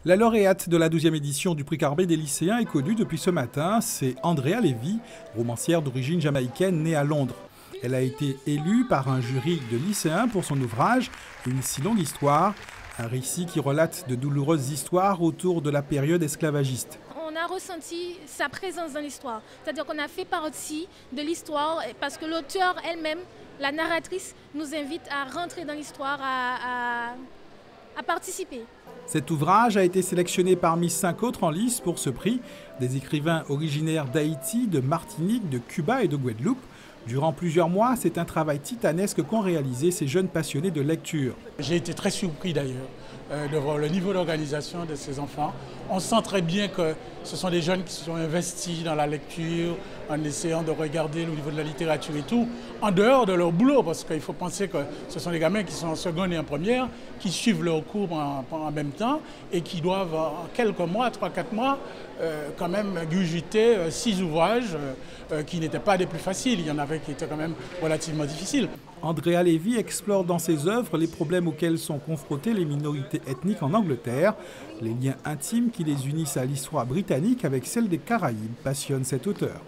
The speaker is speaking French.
La lauréate de la 12e édition du prix Carbet des lycéens est connue depuis ce matin. C'est Andrea Levy, romancière d'origine jamaïcaine née à Londres. Elle a été élue par un jury de lycéens pour son ouvrage « Une si longue histoire », un récit qui relate de douloureuses histoires autour de la période esclavagiste. On a ressenti sa présence dans l'histoire, c'est-à-dire qu'on a fait partie de l'histoire parce que l'auteure elle-même, la narratrice, nous invite à rentrer dans l'histoire, à participer. Cet ouvrage a été sélectionné parmi 5 autres en lice pour ce prix, des écrivains originaires d'Haïti, de Martinique, de Cuba et de Guadeloupe. Durant plusieurs mois, c'est un travail titanesque qu'ont réalisé ces jeunes passionnés de lecture. J'ai été très surpris d'ailleurs de voir le niveau d'organisation de ces enfants. On sent très bien que ce sont des jeunes qui se sont investis dans la lecture, en essayant de regarder le niveau de la littérature et tout, en dehors de leur boulot, parce qu'il faut penser que ce sont des gamins qui sont en seconde et en première, qui suivent leur cours en même temps et qui doivent en quelques mois, 3-4 mois, quand même gurgiter 6 ouvrages qui n'étaient pas des plus faciles. Il y en avait qui étaient quand même relativement difficiles. Andrea Levy explore dans ses œuvres les problèmes auxquels sont confrontées les minorités ethniques en Angleterre. Les liens intimes qui les unissent à l'histoire britannique avec celle des Caraïbes passionnent cet auteur.